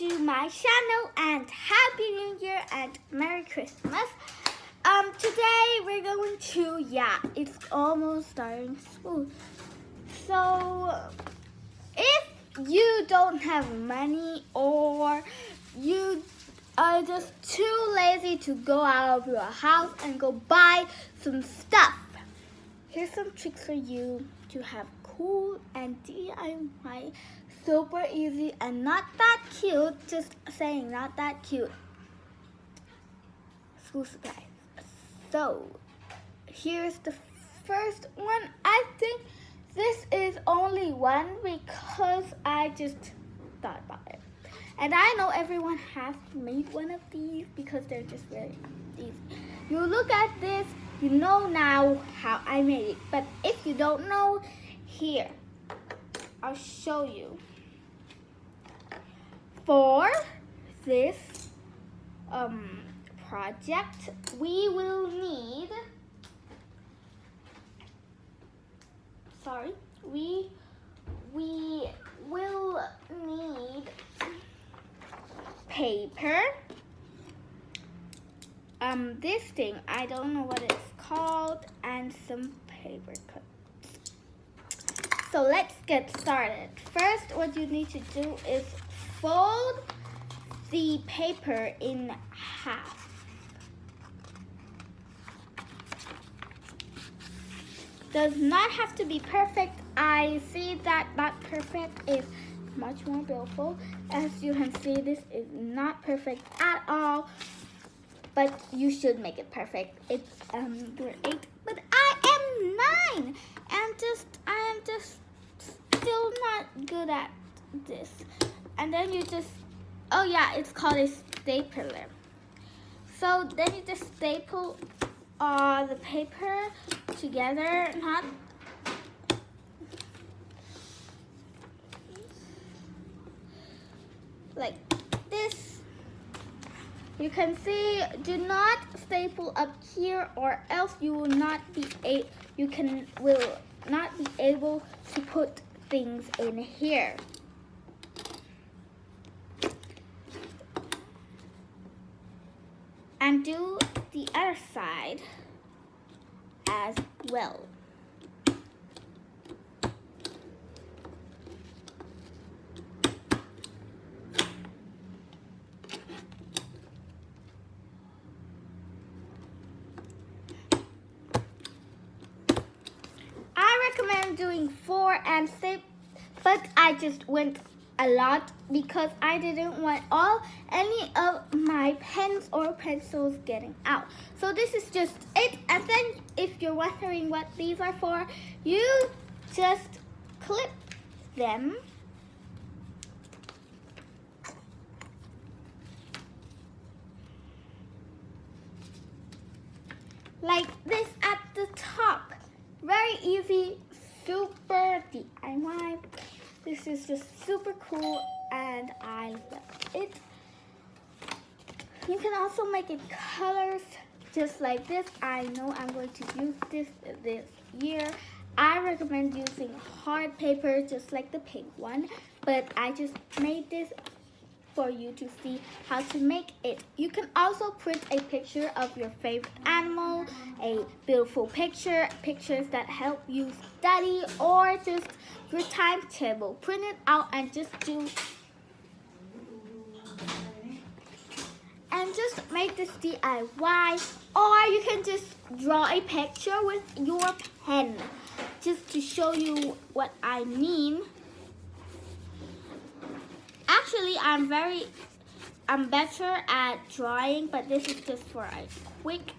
to my channel and Happy New Year and Merry Christmas. Today we're going to, it's almost starting school. So if you don't have money or you are just too lazy to go out of your house and go buy some stuff, here's some tricks for you to have cool and DIY, super easy and not that cute, just saying not that cute, school supplies. So here's the first one. I think this is only one because I just thought about it. And I know everyone has made one of these because they're just very easy. You look at this, you know now how I made it. But if you don't know, here, I'll show you. For this project, we will need, we will need paper, this thing, I don't know what it's called, and some paper cuts. So let's get started. First, what you need to do is fold the paper in half. Does not have to be perfect. I see that not perfect is much more beautiful. As you can see, this is not perfect at all, but you should make it perfect. It's grade 8, but I am 9, and I am just still not good at this. And then you just, oh yeah, it's called a stapler. So then you just staple the paper together, not like this. You can see, do not staple up here or else you will not be will not be able to put things in here. And do the other side as well. I recommend doing 4 and 6, but I just went a lot because I didn't want any of my pens or pencils getting out. So this is just it. And then if you're wondering what these are for, you just clip them like this at the top. Very easy, super DIY. This is just super cool and I love it. You can also make it colors just like this. I know I'm going to use this year. I recommend using hard paper just like the pink one, but I just made this for you to see how to make it. You can also print a picture of your favorite animal, a beautiful pictures that help you study, or just your timetable. Print it out and just make this DIY, or you can just draw a picture with your pen just to show you what I mean. Actually, I'm better at drawing, but this is just for a quick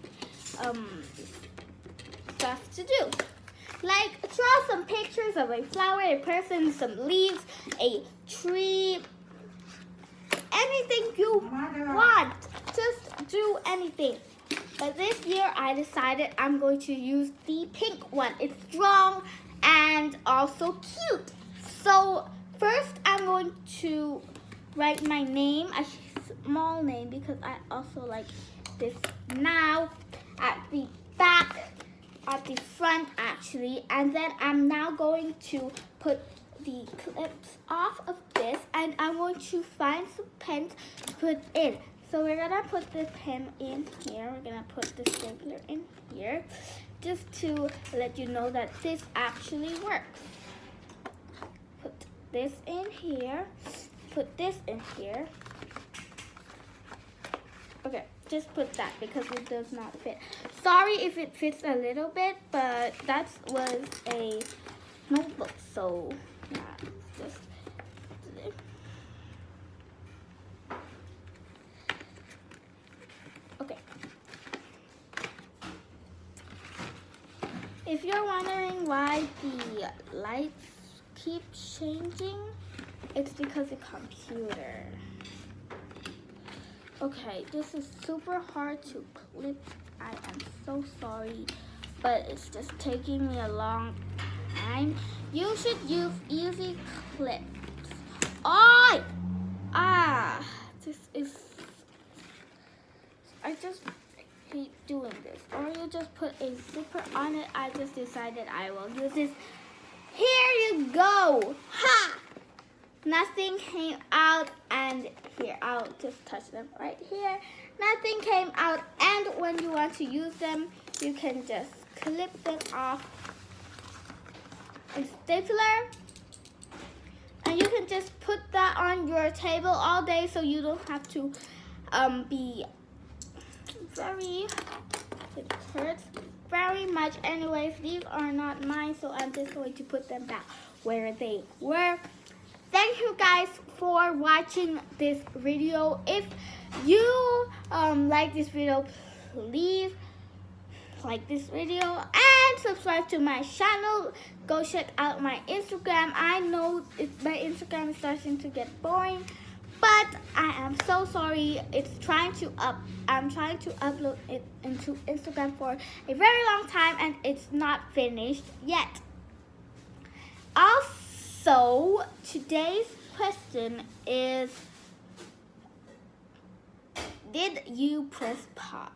stuff to do. Like draw some pictures of a flower, a person, some leaves, a tree, anything you want. Just do anything. But this year I decided I'm going to use the pink one. It's strong and also cute. So first I'm going to write my name, a small name, because I also like this now at the back, at the front actually. And then I'm now going to put the clips off of this, and I want to find some pens to put in. So we're gonna put the pen in here. We're gonna put the stapler in here, just to let you know that this actually works. Put this in here. Put this in here. Okay, just put that because it does not fit. Sorry if it fits a little bit, but that was a notebook, so yeah, just okay. If you're wondering why the lights keep changing, it's because the computer. Okay, this is super hard to clip. I am so sorry, but it's just taking me a long time. You should use easy clips. Oh! This is... I just hate doing this. Or you just put a zipper on it. I just decided I will use this. Here you go! Ha! Nothing came out, and here, I'll just touch them right here. Nothing came out, and when you want to use them, you can just clip them off a stapler, and you can just put that on your table all day so you don't have to be very, it hurts very much. Anyways, these are not mine, so I'm just going to put them back where they were. Thank you guys for watching this video. If you like this video, please like this video and subscribe to my channel. Go check out my Instagram. I know my Instagram is starting to get boring, but I am so sorry. I'm trying to upload it into Instagram for a very long time, and it's not finished yet. Also, today's question is, did you press pause?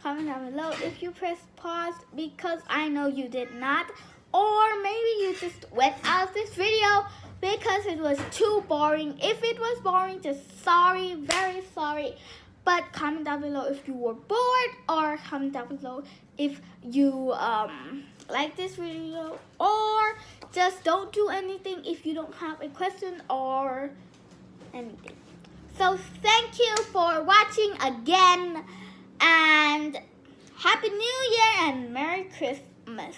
Comment down below if you pressed pause, because I know you did not. Or maybe you just went out of this video because it was too boring. If it was boring, just sorry, very sorry. But comment down below if you were bored, or comment down below if you like this video, or just don't do anything if you don't have a question or anything. So thank you for watching again, and Happy New Year and Merry Christmas.